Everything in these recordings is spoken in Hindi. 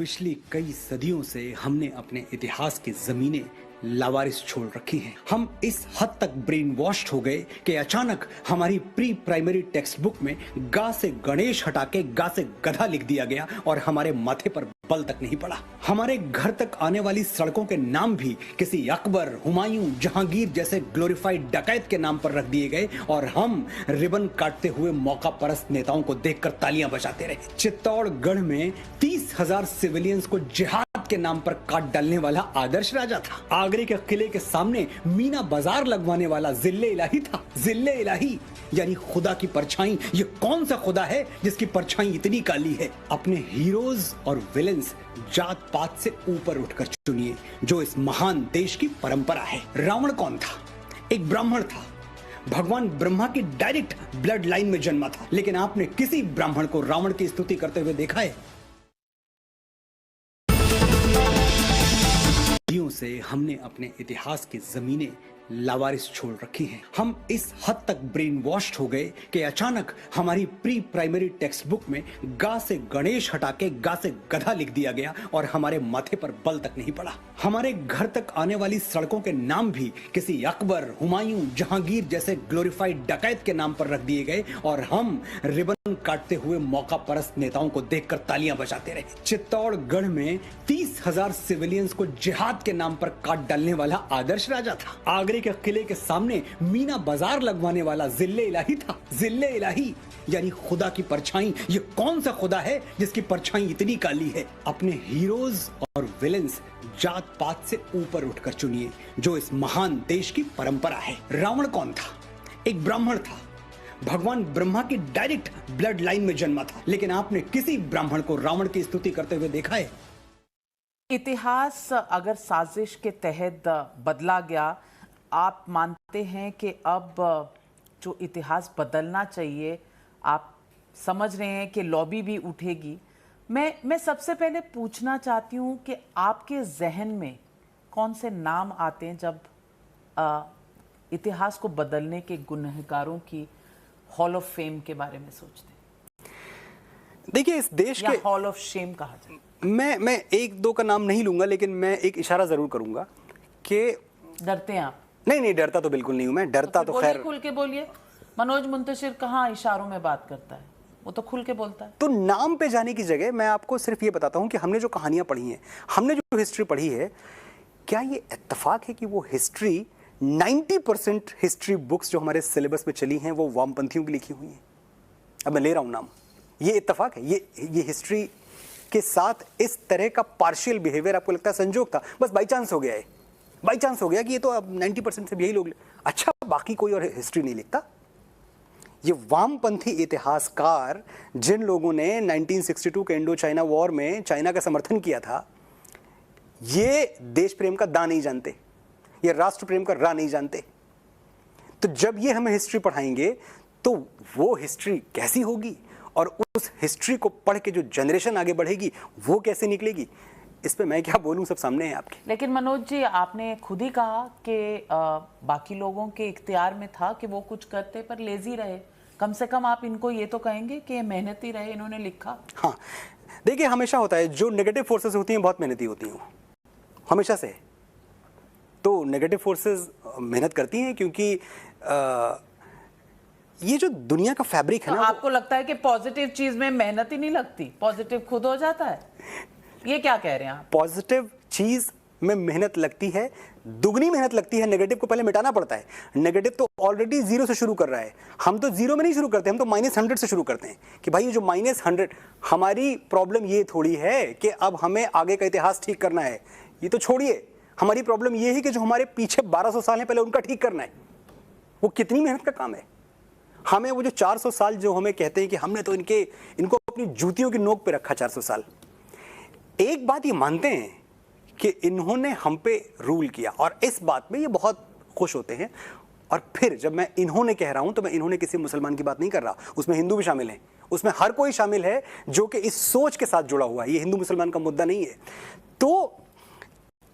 पिछली कई सदियों से हमने अपने इतिहास की जमीनें लावारिस छोड़ रखी हैं। हम इस हद तक ब्रेन वॉश्ड हो गए कि अचानक हमारी प्री प्राइमरी टेक्स्ट बुक में गा से गणेश हटा के गा से गधा लिख दिया गया और हमारे माथे पर बल तक नहीं पड़ा। हमारे घर तक आने वाली सड़कों के नाम भी किसी अकबर, हुमायूं, जहांगीर जैसे ग्लोरीफाइड डकैत के नाम पर रख दिए गए और हम रिबन काटते हुए मौका परस्त नेताओं को देखकर तालियां बजाते रहे। चित्तौड़गढ़ में 30,000 सिविलियंस को जिहाद के नाम पर काट डालने वाला आदर्श राजा था। आगरे के किले के सामने मीना बाजार लगवाने वाला जिल्ले इलाही था। जिल्ले इलाही यानी खुदा की परछाई। ये कौन सा खुदा है जिसकी परछाई इतनी काली है? अपने हीरोज और विलेंस जात पात से ऊपर उठकर चुनिए जो इस महान देश की परंपरा है। रावण कौन था? एक ब्राह्मण था। भगवान ब्रह्मा की डायरेक्ट ब्लड लाइन में जन्मा था। लेकिन आपने किसी ब्राह्मण को रावण की स्तुति करते हुए देखा है? सदियों से हमने अपने इतिहास की जमीनें लावारिस छोड़ रखी हैं। हम इस हद तक ब्रेन वॉश्ड हो गए कि अचानक हमारी प्री प्राइमरी टेक्स्ट बुक में गा से गणेश हटा के गा से गधा लिख दिया गया और हमारे माथे पर बल तक नहीं पड़ा। हमारे घर तक आने वाली सड़कों के नाम भी किसी अकबर, हुमायूं, जहांगीर जैसे ग्लोरीफाइड डकैत के नाम पर रख दिए गए और हम रिबन काटते हुए मौका परस्त नेताओं को देखकर तालियां बजाते रहे। चित्तौड़गढ़ में 30,000 सिविलियंस को जिहाद के नाम पर काट डालने वाला आदर्श राजा था। आगरे के किले के सामने मीना बाजार लगवाने वाला जिल्ले इलाही था। जिल्ले इलाही यानी खुदा की परछाई। ये कौन सा खुदा है जिसकी परछाई इतनी काली है? अपने हीरोज और विलेंस जात पात से ऊपर उठकर चुनिए जो इस महान देश की परंपरा है। रावण कौन था? एक ब्राह्मण था। भगवान ब्रह्मा की डायरेक्ट ब्लड लाइन में जन्मा था। लेकिन आपने किसी ब्राह्मण को रावण की स्तुति करते हुए देखा है? इतिहास अगर साजिश के तहत बदला गया, आप मानते हैं कि अब जो इतिहास बदलना चाहिए, आप समझ रहे हैं कि लॉबी भी उठेगी। मैं सबसे पहले पूछना चाहती हूँ कि आपके जहन में कौन से नाम आते हैं जब इतिहास को बदलने के गुनहगारों की हॉल ऑफ फेम के बारे में सोचते हैं? देखिए, इस देश या के हॉल ऑफ शेम कहा जाए। मैं एक दो का नाम नहीं लूंगा, लेकिन मैं एक इशारा जरूर करूंगा कि डरते हैं आप? नहीं, डरता तो बिल्कुल नहीं हूं मैं। डरता तो खैर खुल के बोलिए। मनोज मुंतशिर कहाँ इशारों में बात करता है? वो तो खुल के बोलता है। तो नाम पे जाने की जगह मैं आपको सिर्फ ये बताता हूं कि हमने जो कहानियां पढ़ी हैं, हमने जो हिस्ट्री पढ़ी है, क्या ये इत्तेफाक है कि वो हिस्ट्री 90% हिस्ट्री बुक्स जो हमारे सिलेबस में चली हैं वो वामपंथियों की लिखी हुई हैं? अब मैं ले रहा हूं नाम। ये इत्तेफाक है? ये हिस्ट्री के साथ इस तरह का पार्शियल बिहेवियर आपको लगता है संजोग था? बस बाई चांस हो गया है, बाई चांस हो गया कि ये तो अब 90% से यही लोग। अच्छा, बाकी कोई और हिस्ट्री नहीं लिखता? ये वामपंथी इतिहासकार जिन लोगों ने 1962 के इंडो चाइना वॉर में चाइना का समर्थन किया था, ये देश प्रेम का दा नहीं जानते, ये राष्ट्र प्रेम का रा नहीं जानते। तो जब ये हमें हिस्ट्री पढ़ाएंगे तो वो हिस्ट्री कैसी होगी और उस हिस्ट्री को पढ़ के जो जनरेशन आगे बढ़ेगी वो कैसे निकलेगी, इस पे मैं क्या बोलूं, सब सामने है आपके। लेकिन मनोज जी, आपने खुद ही कहा कि बाकी लोगों के इख्तियार में था कि वो कुछ करते पर लेजी रहे। कम से कम आप इनको ये तो कहेंगे कि मेहनती रहे, इन्होंने लिखा। हाँ, देखिए, हमेशा होता है जो नेगेटिव फोर्सेस होती हैं बहुत मेहनती होती हैं, हमेशा से। तो नेगेटिव फोर्सेस मेहनत करती हैं क्योंकि ये जो दुनिया का फैब्रिक है ना, आपको लगता है कि पॉजिटिव चीज में मेहनत ही नहीं लगती, पॉजिटिव खुद हो जाता है? ये क्या कह रहे हैं आप? पॉजिटिव चीज में मेहनत लगती है, दुगनी मेहनत लगती है। नेगेटिव को पहले मिटाना पड़ता है। नेगेटिव तो ऑलरेडी 0 से शुरू कर रहा है। हम तो 0 में नहीं शुरू करते, हम तो -100 से शुरू करते हैं कि भाई ये जो -100। हमारी प्रॉब्लम ये थोड़ी है कि अब हमें आगे का इतिहास ठीक करना है, ये तो छोड़िए। हमारी प्रॉब्लम ये है कि जो हमारे पीछे 1200 साल है पहले उनका ठीक करना है। वो कितनी मेहनत का काम है। हमें वो जो 400 साल जो हमें कहते हैं कि हमने तो इनको अपनी जूतियों की नोक पे रखा 400 साल। एक बात ये मानते हैं कि इन्होंने हम पे रूल किया और इस बात में ये बहुत खुश होते हैं। और फिर जब मैं इन्होंने कह रहा हूं तो मैं इन्होंने किसी मुसलमान की बात नहीं कर रहा, उसमें हिंदू भी शामिल हैं, उसमें हर कोई शामिल है जो कि इस सोच के साथ जुड़ा हुआ है। ये हिंदू मुसलमान का मुद्दा नहीं है। तो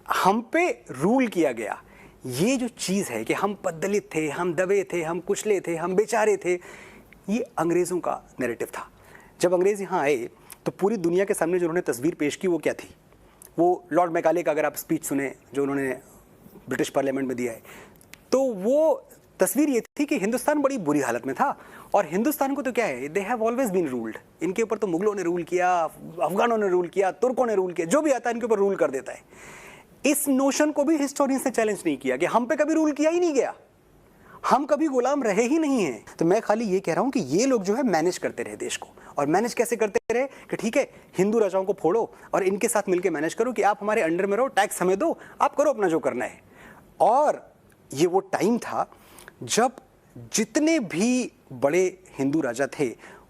हम पे रूल किया गया, ये जो चीज है कि हम पददलित थे, हम दबे थे, हम कुचले थे, हम बेचारे थे, ये अंग्रेजों का नैरेटिव था। जब अंग्रेज यहाँ आए तो पूरी दुनिया के सामने जो उन्होंने तस्वीर पेश की वो क्या थी? वो लॉर्ड मैकाले का अगर आप स्पीच सुने जो उन्होंने ब्रिटिश पार्लियामेंट में दिया है, तो वो तस्वीर ये थी कि हिंदुस्तान बड़ी बुरी हालत में था और हिंदुस्तान को तो क्या है, they have always been ruled. इनके ऊपर तो मुगलों ने रूल किया, अफगानों ने रूल किया, तुर्कों ने रूल किया, जो भी आता है इनके ऊपर रूल कर देता है। इस नोशन को भी हिस्टोरियंस ने चैलेंज नहीं किया कि हम पे कभी रूल किया ही नहीं गया, हम कभी गुलाम रहे ही नहीं हैं। तो मैं खाली ये कह रहा हूं कि ये लोग जो है मैनेज करते रहे देश को, और मैनेज कैसे करते रहे कि ठीक है हिंदू राजाओं को फोड़ो और इनके साथ मिलकर मैनेज करो कि आप हमारे अंडर में रहो, टैक्स हमें दो, आप करो अपना जो करना है। और ये वो टाइम था जब जितने भी बड़े हिंदू राजा थे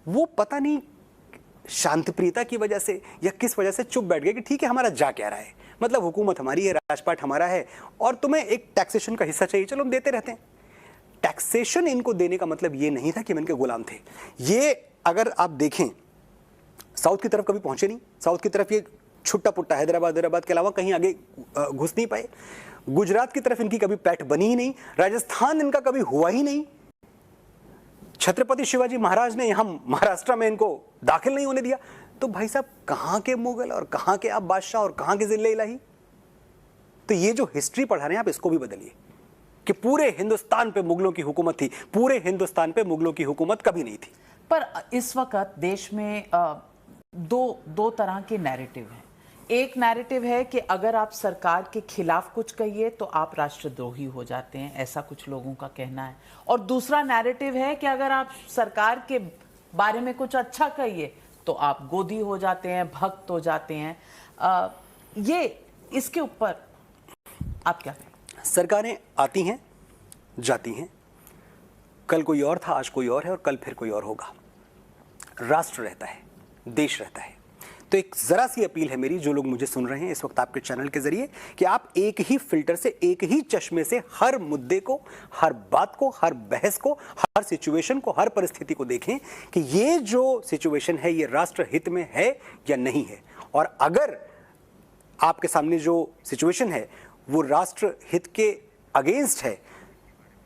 वो पता नहीं शांतिप्रियता की वजह से या किस वजह से चुप बैठ गए कि ठीक है हमारा जा क्या रहा है, मतलब हुकूमत हमारी है, राजपाट हमारा है और तुम्हें एक टैक्सेशन का हिस्सा चाहिए, चलो हम देते रहते हैं। टैक्सेशन इनको देने का मतलब ये नहीं था कि हम इनके गुलाम थे। ये अगर आप देखें साउथ की तरफ कभी पहुंचे नहीं, साउथ की तरफ ये छुट्टा पुट्टा हैदराबाद के अलावा कहीं आगे घुस नहीं पाए। गुजरात की तरफ इनकी कभी पैठ बनी ही नहीं, राजस्थान इनका कभी हुआ ही नहीं। छत्रपति शिवाजी महाराज ने यहां महाराष्ट्र में इनको दाखिल नहीं होने दिया। तो भाई साहब कहां के मुगल और कहां के आप बादशाह और कहां के जिले इलाही। तो ये जो हिस्ट्री पढ़ा रहे हैं आप इसको भी बदलिए कि पूरे हिंदुस्तान पे मुगलों की हुकूमत थी, पूरे हिंदुस्तान पे मुगलों की हुकूमत कभी नहीं थी। पर इस वक्त देश में दो तरह के नैरेटिव हैं। एक नैरेटिव है कि अगर आप सरकार के खिलाफ कुछ कहिए तो आप राष्ट्रद्रोही हो जाते हैं, ऐसा कुछ लोगों का कहना है। और दूसरा नैरेटिव है कि अगर आप सरकार के बारे में कुछ अच्छा कहिए तो आप गोदी हो जाते हैं, भक्त हो जाते हैं। ये इसके ऊपर आप क्या कहें? सरकारें आती हैं जाती हैं, कल कोई और था, आज कोई और है और कल फिर कोई और होगा। राष्ट्र रहता है, देश रहता है। तो एक जरा सी अपील है मेरी, जो लोग मुझे सुन रहे हैं इस वक्त आपके चैनल के जरिए, कि आप एक ही फिल्टर से, एक ही चश्मे से हर मुद्दे को, हर बात को, हर बहस को, हर सिचुएशन को, हर परिस्थिति को देखें कि ये जो सिचुएशन है ये राष्ट्र हित में है या नहीं है। और अगर आपके सामने जो सिचुएशन है वो राष्ट्र हित के अगेंस्ट है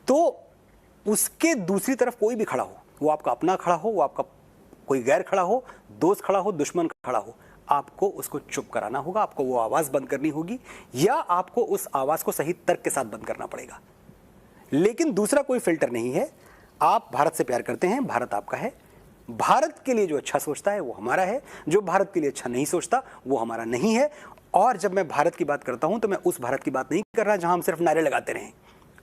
तो उसके दूसरी तरफ कोई भी खड़ा हो, वो आपका अपना खड़ा हो, वो आपका कोई गैर खड़ा हो, दोस्त खड़ा हो, दुश्मन खड़ा हो, आपको उसको चुप कराना होगा, आपको वो आवाज बंद करनी होगी या आपको उस आवाज को सही तर्क के साथ बंद करना पड़ेगा। लेकिन दूसरा कोई फिल्टर नहीं है। आप भारत से प्यार करते हैं, भारत आपका है, भारत के लिए जो अच्छा सोचता है वो हमारा है, जो भारत के लिए अच्छा नहीं सोचता वो हमारा नहीं है। और जब मैं भारत की बात करता हूं तो मैं उस भारत की बात नहीं कर रहा जहां हम सिर्फ नारे लगाते रहें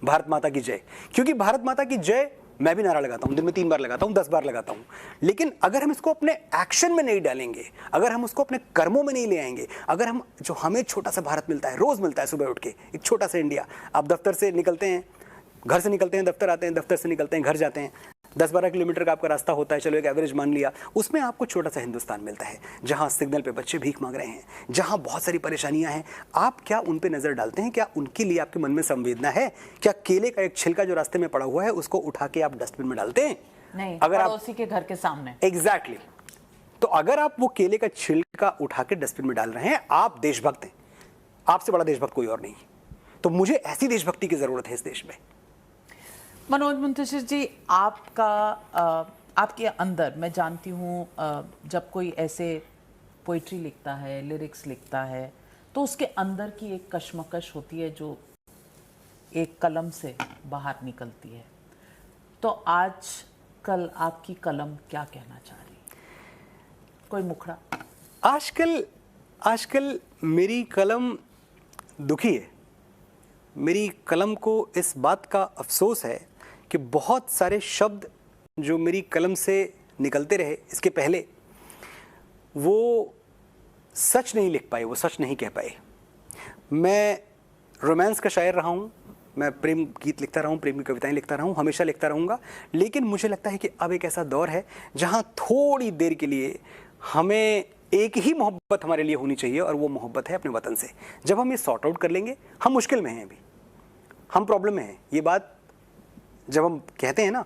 भारत माता की जय, क्योंकि भारत माता की जय मैं भी नारा लगाता हूं, दिन में 3 बार लगाता हूं, 10 बार लगाता हूं। लेकिन अगर हम इसको अपने एक्शन में नहीं डालेंगे, अगर हम उसको अपने कर्मों में नहीं ले आएंगे, अगर हम जो हमें छोटा सा भारत मिलता है, रोज मिलता है सुबह उठ के, एक छोटा सा इंडिया, आप दफ्तर से निकलते हैं, घर से निकलते हैं, दफ्तर आते हैं, दफ्तर से निकलते हैं, घर जाते हैं, 10-12 किलोमीटर का आपका रास्ता होता है, चलो एक एवरेज मान लिया, उसमें आपको छोटा सा हिंदुस्तान मिलता है जहां सिग्नल पे बच्चे भीख मांग रहे हैं, जहां बहुत सारी परेशानियां हैं। आप क्या उन पे नजर डालते हैं? क्या उनके लिए आपके मन में संवेदना है? क्या केले का एक छिलका जो रास्ते में पड़ा हुआ है उसको उठा के आप डस्टबिन में डालते हैं? नहीं, अगर आप पड़ोसी के घर के सामने। एग्जैक्टली। तो अगर आप वो केले का छिलका उठा के डस्टबिन में डाल रहे हैं, आप देशभक्त हैं। आपसे बड़ा देशभक्त कोई और नहीं। तो मुझे ऐसी देशभक्ति की जरूरत है इस देश में। मनोज मुंतशिर जी, आपके अंदर मैं जानती हूँ जब कोई ऐसे पोइट्री लिखता है, लिरिक्स लिखता है, तो उसके अंदर की एक कश्मकश होती है जो एक कलम से बाहर निकलती है। तो आज कल आपकी कलम क्या कहना चाह रही? कोई मुखड़ा? आजकल मेरी कलम दुखी है। मेरी कलम को इस बात का अफसोस है कि बहुत सारे शब्द जो मेरी कलम से निकलते रहे इसके पहले, वो सच नहीं लिख पाए, वो सच नहीं कह पाए। मैं रोमांस का शायर रहा हूँ, मैं प्रेम गीत लिखता रहा हूँ, प्रेम की कविताएं लिखता रहा हूँ, हमेशा लिखता रहूँगा। लेकिन मुझे लगता है कि अब एक ऐसा दौर है जहाँ थोड़ी देर के लिए हमें एक ही मोहब्बत हमारे लिए होनी चाहिए और वो मोहब्बत है अपने वतन से। जब हम ये सॉर्ट आउट कर लेंगे, हम मुश्किल में हैं, अभी हम प्रॉब्लम में हैं। ये बात जब हम कहते हैं ना,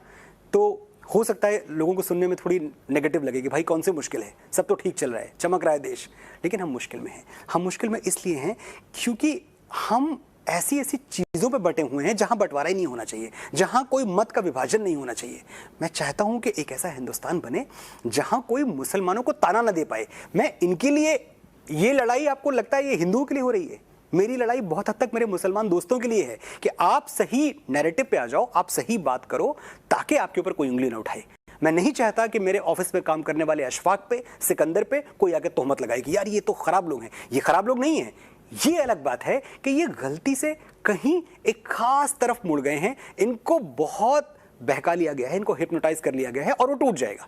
तो हो सकता है लोगों को सुनने में थोड़ी नेगेटिव लगेगी, भाई कौन सी मुश्किल है, सब तो ठीक चल रहा है, चमक रहा है देश। लेकिन हम मुश्किल में हैं। हम मुश्किल में इसलिए हैं क्योंकि हम ऐसी ऐसी चीजों पे बटे हुए हैं जहां बंटवारा ही नहीं होना चाहिए, जहां कोई मत का विभाजन नहीं होना चाहिए। मैं चाहता हूं कि एक ऐसा हिंदुस्तान बने जहां कोई मुसलमानों को ताना ना दे पाए। मैं इनके लिए, ये लड़ाई आपको लगता है ये हिंदुओं के लिए हो रही है? मेरी लड़ाई बहुत हद तक मेरे मुसलमान दोस्तों के लिए है कि आप सही नैरेटिव पे आ जाओ, आप सही बात करो, ताकि आपके ऊपर कोई उंगली ना उठाए। मैं नहीं चाहता कि मेरे ऑफिस में काम करने वाले अशफाक पे, सिकंदर पे कोई आके तोहमत लगाए कि यार ये तो खराब लोग हैं। ये खराब लोग नहीं है, ये अलग बात है कि ये गलती से कहीं एक खास तरफ मुड़ गए हैं, इनको बहुत बहका लिया गया है, इनको हिप्नोटाइज कर लिया गया है और वो टूट जाएगा।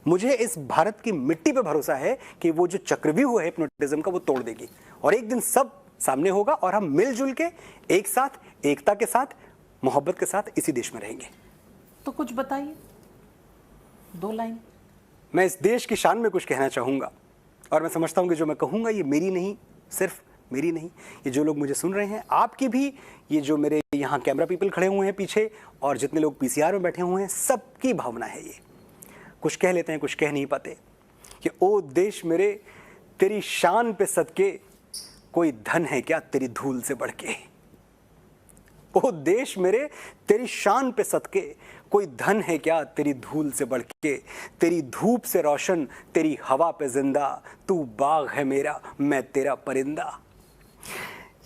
मुझे इस भारत की मिट्टी पे भरोसा है कि वो जो चक्रव्यूह है हिप्नोटिज्म का, वो तोड़ देगी और एक दिन सब सामने होगा और हम मिलजुल के एक साथ, एकता के साथ, मोहब्बत के साथ इसी देश में रहेंगे। तो कुछ बताइए, 2 लाइन। मैं इस देश की शान में कुछ कहना चाहूंगा और मैं समझता हूं कि जो मैं कहूंगा ये मेरी नहीं, सिर्फ मेरी नहीं, ये जो लोग मुझे सुन रहे हैं, आपकी भी, ये जो मेरे यहाँ कैमरा पीपल खड़े हुए हैं पीछे और जितने लोग पीसीआर में बैठे हुए हैं, सबकी भावना है ये। कुछ कह लेते हैं, कुछ कह नहीं पाते कि ओ देश मेरे, तेरी शान पे सदके, कोई धन है क्या तेरी धूल से बढ़ के। ओ देश मेरे, तेरी शान पे सदके, कोई धन है क्या तेरी धूल से बढ़ के। तेरी धूप से रोशन, तेरी हवा पे जिंदा, तू बाग है मेरा, मैं तेरा परिंदा।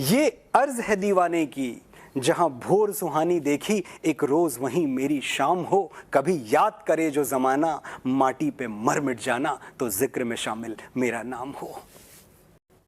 ये अर्ज है दीवाने की, जहां भोर सुहानी देखी, एक रोज वहीं मेरी शाम हो। कभी याद करे जो जमाना, माटी पे मर मिट जाना, तो जिक्र में शामिल मेरा नाम हो।